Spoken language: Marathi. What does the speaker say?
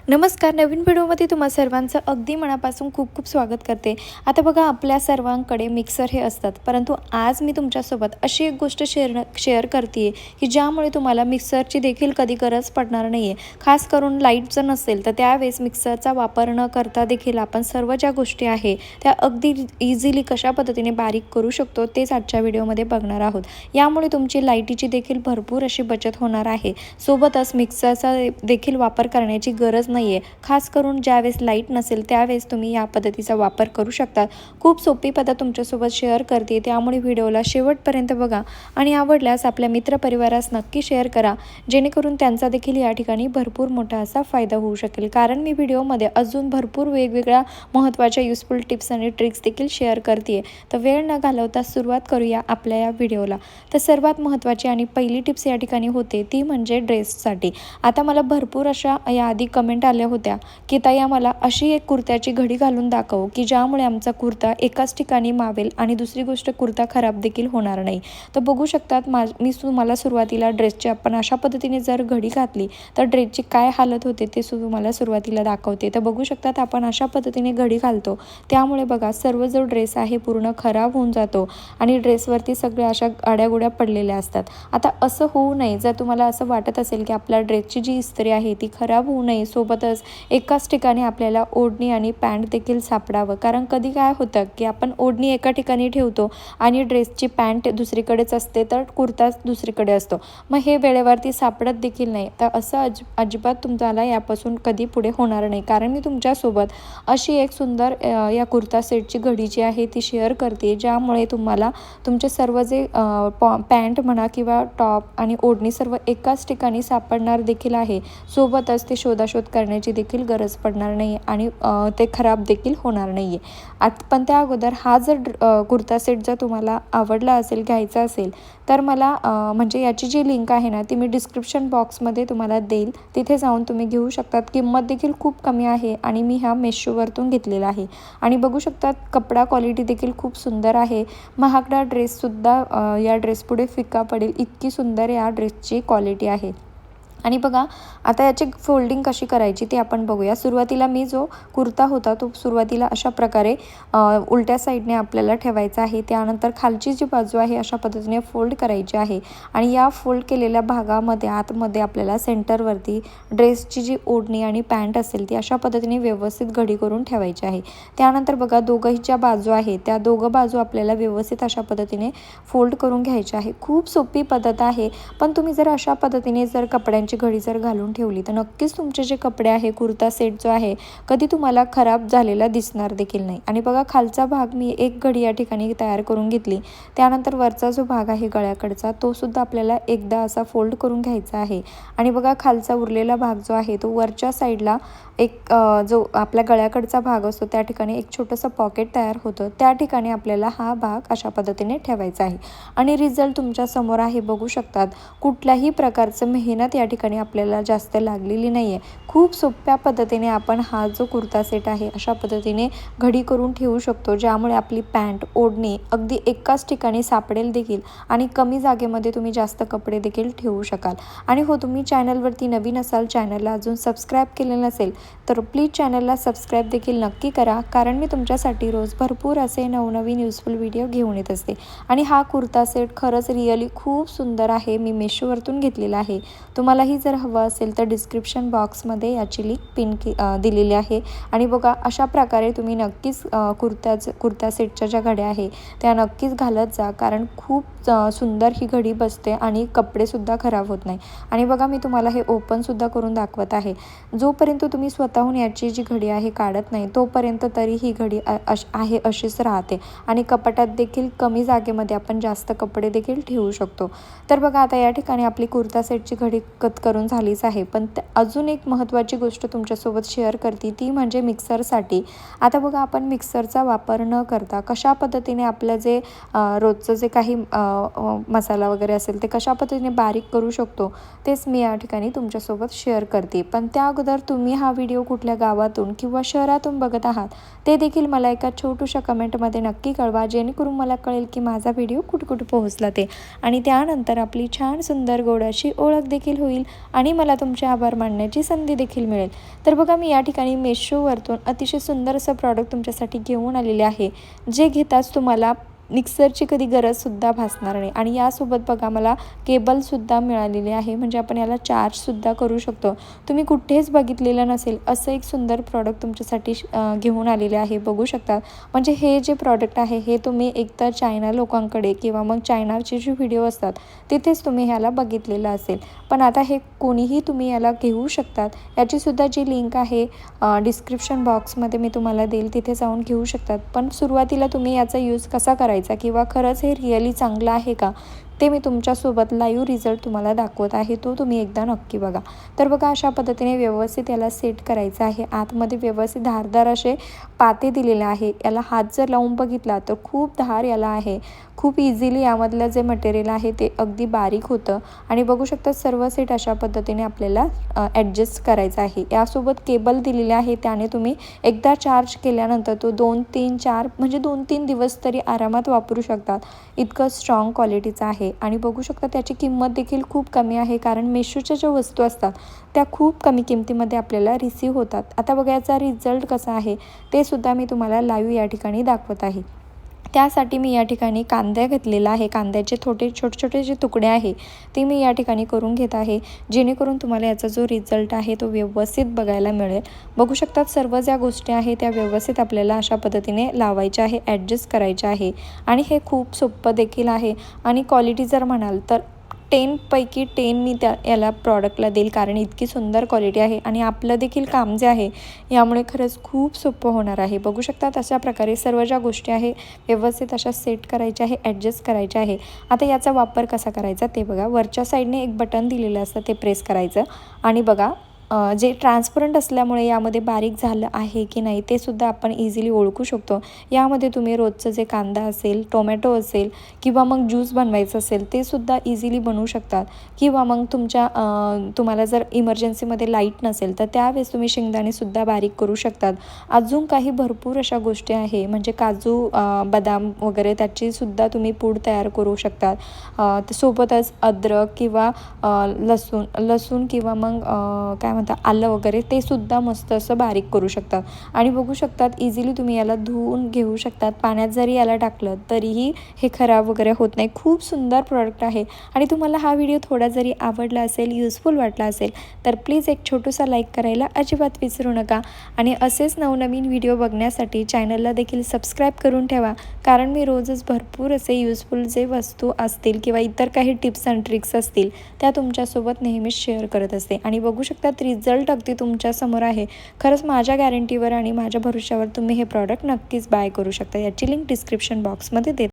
नमस्कार. नवीन व्हिडिओमध्ये तुम्हा सर्वांचं अगदी मनापासून खूप खूप स्वागत करते. आता बघा, आपल्या सर्वांकडे मिक्सर हे असतात, परंतु आज मी तुमच्यासोबत अशी एक गोष्ट शेअर करते की ज्यामुळे तुम्हाला मिक्सरची देखील कधी गरज पडणार नाही आहे. खास करून लाईट जर नसेल तर त्यावेळेस मिक्सरचा वापर न करता देखील आपण सर्व ज्या गोष्टी आहे त्या अगदी इझिली कशा पद्धतीने बारीक करू शकतो तेच आजच्या व्हिडिओमध्ये बघणार आहोत. यामुळे तुमची लाईटीची देखील भरपूर अशी बचत होणार आहे. सोबतच मिक्सरचा देखील वापर करण्याची गरज नाही आहे. खास करून ज्यावेळेस लाईट नसेल त्यावेळेस तुम्ही या पद्धतीचा वापर करू शकता. खूप सोपी पद्धत तुमच्यासोबत शेअर करते, त्यामुळे व्हिडिओला शेवटपर्यंत बघा आणि आवडल्यास आपल्या मित्रपरिवारास नक्की शेअर करा, जेणेकरून त्यांचा देखील या ठिकाणी भरपूर मोठा असा फायदा होऊ शकेल. कारण मी व्हिडिओमध्ये अजून भरपूर वेगवेगळ्या महत्त्वाच्या युजफुल टिप्स आणि ट्रिक्स देखील शेअर करते. तर वेळ न घालवता सुरुवात करूया आपल्या या व्हिडिओला. तर सर्वात महत्त्वाची आणि पहिली टिप्स या ठिकाणी होते ती म्हणजे ड्रेससाठी. आता मला भरपूर अशा याआधी कमेंट आल्या होत्या की ताई, आम्हाला अशी एक कुर्त्याची घडी घालून दाखव की ज्यामुळे आमचा कुर्ता एकाच ठिकाणी मावेल आणि दुसरी गोष्ट कुर्ता खराब देखील होणार नाही. तर बघू शकतात मी तुम्हाला सुरुवातीला ड्रेसची आपण अशा पद्धतीने जर घडी घातली तर ड्रेसची काय हालत होते ते तुम्हाला सुरुवातीला दाखवते. तर बघू शकतात आपण अशा पद्धतीने घडी घालतो, त्यामुळे बघा सर्व जो ड्रेस आहे पूर्ण खराब होऊन जातो आणि ड्रेसवरती सगळ्या अशा आड्यागोड्या पडलेल्या असतात. आता असं होऊ नये. जर तुम्हाला असं वाटत असेल की आपल्या ड्रेसची जी इस्त्री आहे ती खराब होऊ नये, सोबतच एकाच ठिकाणी आपल्याला ओढणी आणि पॅन्ट देखील सापडावं. कारण कधी काय होतं की आपण ओढणी एका ठिकाणी ठेवतो आणि ड्रेसची पॅन्ट दुसरीकडेच असते तर कुर्ता दुसरीकडे असतो, मग हे वेळेवरती सापडत देखील नाही. तर असं अजिबात तुम्हाला यापासून कधी पुढे होणार नाही. कारण मी तुमच्यासोबत अशी एक सुंदर या कुर्ता सेटची घडी जी आहे ती शेअर करते, ज्यामुळे तुम्हाला तुमचे सर्व जे पॅन्ट म्हणा किंवा टॉप आणि ओढणी सर्व एकाच ठिकाणी सापडणार देखील आहे. सोबतच ते शोधाशोध करण्याची देखील गरज पडणार नाही आणि ते खराब देखील होणार नाही आहे. पण त्या अगोदर हा जर कुर्ता सेट जर तुम्हाला आवडला असेल, घ्यायचा असेल, तर मला म्हणजे याची जी लिंक आहे ना ती मी डिस्क्रिप्शन बॉक्समध्ये तुम्हाला देईल. तिथे जाऊन तुम्ही घेऊ शकतात. किंमत देखील खूप कमी आहे आणि मी हा मेशोवरतून घेतलेला आहे. आणि बघू शकतात कपडा क्वालिटी देखील खूप सुंदर आहे. महागडा ड्रेससुद्धा या ड्रेसपुढे फिका पडेल इतकी सुंदर या ड्रेसची क्वालिटी आहे. आणि बघा, आता याची फोल्डिंग कशी करायची ते आपण बघूया. सुरुवातीला मी जो कुर्ता होता तो सुरुवातीला अशा प्रकारे उलट्या साईडने आपल्याला ठेवायचा आहे. त्यानंतर खालची जी बाजू आहे अशा पद्धतीने फोल्ड करायची आहे आणि या फोल्ड केलेल्या भागामध्ये आतमध्ये आपल्याला सेंटरवरती ड्रेसची जी ओढणी आणि पॅन्ट असेल ती अशा पद्धतीने व्यवस्थित घडी करून ठेवायची आहे. त्यानंतर बघा, दोघंही ज्या बाजू आहे त्या दोघं बाजू आपल्याला व्यवस्थित अशा पद्धतीने फोल्ड करून घ्यायची आहे. खूप सोपी पद्धत आहे, पण तुम्ही जर अशा पद्धतीने जर कपड्यांची घडी जर घालून ठेवली तर नक्कीच तुमचे जे कपडे आहे, कुर्ता सेट जो आहे, कधी तुम्हाला खराब झालेला दिसणार देखील नाही. आणि बघा, खालचा भाग मी एक घडी या ठिकाणी तयार करून घेतली. त्यानंतर वरचा जो भाग आहे गळ्याकडचा तो सुद्धा आपल्याला एकदा असा फोल्ड करून घ्यायचा आहे. आणि बघा, खालचा उरलेला भाग जो आहे तो वरच्या साईडला एक जो आपल्या गळ्याकडचा भाग असतो त्या ठिकाणी एक छोटंसं पॉकेट तयार होतं. त्या ठिकाणी आपल्याला हा भाग अशा पद्धतीने ठेवायचा आहे. आणि रिझल्ट तुमच्या समोर आहे, बघू शकतात. कुठल्याही प्रकारचं मेहनत या ठिकाणी आपल्याला जास्त लागलेली नाही आहे. खूप सोप्या पद्धतीने आपण हा जो कुर्ता सेट आहे अशा पद्धतीने घडी करून ठेवू शकतो, ज्यामुळे आपली पॅन्ट ओढणी अगदी एकाच ठिकाणी सापडेल देखील आणि कमी जागेमध्ये तुम्ही जास्त कपडे देखील ठेवू शकाल. आणि हो, तुम्ही चॅनलवरती नवीन असाल, चॅनलला अजून सबस्क्राईब केलेलं नसेल तर प्लीज चॅनलला सबस्क्राईब देखील नक्की करा, कारण मी तुमच्यासाठी रोज भरपूर असे नवनवीन युजफुल व्हिडिओ घेऊन येत असते. आणि हा कुर्ता सेट खरंच रिअली खूप सुंदर आहे. मी मेशोवरतून घेतलेला आहे. तुम्हालाही जर हवं असेल तर डिस्क्रिप्शन बॉक्समध्ये याची लिंक दिलेली आहे. आणि बघा, अशा प्रकारे तुम्ही नक्कीच कुर्ता सेटच्या ज्या घड्या आहे त्या नक्कीच घालत जा, कारण खूप सुंदर ही घडी बसते आणि कपडेसुद्धा खराब होत नाही. आणि बघा, मी तुम्हाला हे ओपनसुद्धा करून दाखवत आहे. जोपर्यंत तुम्ही स्वतःहून याची जी घडी आहे काढत नाही तोपर्यंत तरी ही घडी आहे अशीच राहते आणि कपाटात देखील कमी जागेमध्ये आपण जास्त कपडे देखील ठेवू शकतो. तर बघा, आता या ठिकाणी आपली कुर्ता सेटची घडी कट करून झालीच आहे, पण अजून एक महत्त्वाची गोष्ट तुमच्यासोबत शेअर करते ती म्हणजे मिक्सरसाठी. आता बघा, आपण मिक्सरचा वापर न करता कशा पद्धतीने आपलं जे रोजचं जे काही मसाला वगैरे असेल ते कशा पद्धतीने बारीक करू शकतो तेच मी या ठिकाणी तुमच्यासोबत शेअर करते. पण त्या अगोदर तुम्ही हा व्हिडिओ कुठल्या गावातून किंवा शहरातून बघत आहात ते देखील मला एका छोट्याशा कमेंटमध्ये नक्की कळवा, जेणेकरून मला कळेल की माझा व्हिडिओ कुठे कुठे पोहोचला ते. आणि त्यानंतर आपली छान सुंदर गोड अशी ओळख देखील होईल. आणि मला तुमचे आभार मानण्याची संधी देखील मिळेल. तर बघा मी या ठिकाणी मेशोवरतून अतिशय सुंदर असं प्रॉडक्ट तुमच्यासाठी घेऊन आलेले आहे, जे घेताच तुम्हाला मिक्सरची कधी गरजसुद्धा भासणार नाही. आणि यासोबत बघा मला केबलसुद्धा मिळालेली आहे, म्हणजे आपण याला चार्जसुद्धा करू शकतो. तुम्ही कुठेच बघितलेलं नसेल असं एक सुंदर प्रॉडक्ट तुमच्यासाठी घेऊन आलेले आहे, बघू शकता. म्हणजे हे जे प्रॉडक्ट आहे हे तुम्ही एकतर चायना लोकांकडे किंवा मग चायनाचे जे व्हिडिओ असतात तिथेच तुम्ही ह्याला बघितलेलं असेल, पण आता हे कोणीही तुम्ही याला घेऊ शकतात. याचीसुद्धा जी लिंक आहे डिस्क्रिप्शन बॉक्समध्ये मी तुम्हाला देईल, तिथे जाऊन घेऊ शकतात. पण सुरुवातीला तुम्ही याचा यूज कसा करायचा किंवा खरंच हे रिअली चांगलं आहे का ते मी तुमच्यासोबत लाईव्ह रिझल्ट तुम्हाला दाखवत आहे, तो तुम्ही एकदा नक्की बघा. तर बघा अशा पद्धतीने व्यवस्थित याला सेट करायचं आहे. आतमध्ये व्यवस्थित धारदार असे पाते दिलेले आहे. याला हात जर लावून बघितला तर खूप धार याला आहे. खूप इझिली यामधलं जे मटेरियल आहे ते अगदी बारीक होतं. आणि बघू शकता सर्व सेट अशा पद्धतीने आपल्याला ॲडजस्ट करायचं आहे. यासोबत केबल दिलेले आहे, त्याने तुम्ही एकदा चार्ज केल्यानंतर तो 2-3-4 म्हणजे 2-3 दिवस तरी आरामात वापरू शकतात. इतकं स्ट्रॉंग क्वालिटीचं आहे. आणि बघू शकता त्याची किंमत देखील खूप कमी आहे, कारण मेशोच्या ज्या वस्तू असतात त्या खूप कमी किमतीमध्ये आपल्याला रिसीव होतात. आता बघा याचा रिझल्ट कसा आहे ते सुद्धा मी तुम्हाला लाईव्ह या ठिकाणी दाखवत आहे. त्यासाठी मी या ठिकाणी कांदा घेतलेला आहे. कांद्याचे छोटे छोटे जे तुकडे आहे ते मी या ठिकाणी करून घेत आहे, जेणेकरून तुम्हाला याचा जो रिझल्ट आहे तो व्यवस्थित बघायला मिळेल. बघू शकतात सर्व ज्या गोष्टी आहे त्या व्यवस्थित आपल्याला अशा पद्धतीने लावायच्या आहे, ॲडजस्ट करायच्या आहे. आणि हे खूप सोपं देखील आहे. आणि क्वालिटी जर म्हणाल तर 10 पैकी 10 मी याला प्रॉडक्टला देईल, कारण इतकी सुंदर क्वालिटी आहे. आणि आपलं देखील काम जे आहे यामुळे खरंच खूप सोपं होणार आहे. बघू शकतात अशा प्रकारे सर्व ज्या गोष्टी आहे व्यवस्थित अशा सेट करायच्या आहे, ॲडजस्ट करायच्या आहे. आता याचा वापर कसा करायचा ते बघा. वरच्या साईडने एक बटन दिलेलं असतं, ते प्रेस करायचं. आणि बघा जे ट्रान्सपरंट असल्यामुळे यामध्ये बारीक झालं आहे की नाही ते सुद्धा आपण इझिली ओळखू शकतो. यामध्ये तुम्ही रोजचं जे कांदा असेल, टोमॅटो असेल किंवा मग ज्यूस बनवायचं असेल ते सुद्धा इझिली बनवू शकतात. किंवा मग तुम्हाला जर इमर्जन्सीमध्ये लाईट नसेल तर त्यावेळेस तुम्ही शेंगदाणेसुद्धा बारीक करू शकतात. अजून काही भरपूर अशा गोष्टी आहे, म्हणजे काजू, बदाम वगैरे त्याचीसुद्धा तुम्ही पूड तयार करू शकतात. सोबतच अद्रक किंवा लसूण किंवा मग काय म्हणतात आलं वगैरे ते सुद्धा मस्त असं बारीक करू शकतात. आणि बघू शकतात इझिली तुम्ही याला धुवून घेऊ शकतात. पाण्यात जरी याला टाकलं तरीही हे खराब वगैरे होत नाही. खूप सुंदर प्रॉडक्ट आहे. आणि तुम्हाला हा व्हिडिओ थोडा जरी आवडला असेल, युजफुल वाटला असेल तर प्लीज एक छोटूसा लाईक करायला अजिबात विसरू नका. आणि असेच नवनवीन व्हिडिओ बघण्यासाठी चॅनलला देखील सबस्क्राईब करून ठेवा, कारण मी रोजच भरपूर असे युजफुल जे वस्तू असतील किंवा इतर काही टिप्स अँड ट्रिक्स असतील त्या तुमच्यासोबत नेहमीच शेअर करत असते. आणि बघू शकतात रिझल्ट अगदी तुमच्यासमोर आहे. खरंच माझ्या गॅरंटीवर आणि माझ्या भरोश्यावर तुम्ही हे प्रॉडक्ट नक्कीच बाय करू शकता. याची लिंक डिस्क्रिप्शन बॉक्समध्ये देते.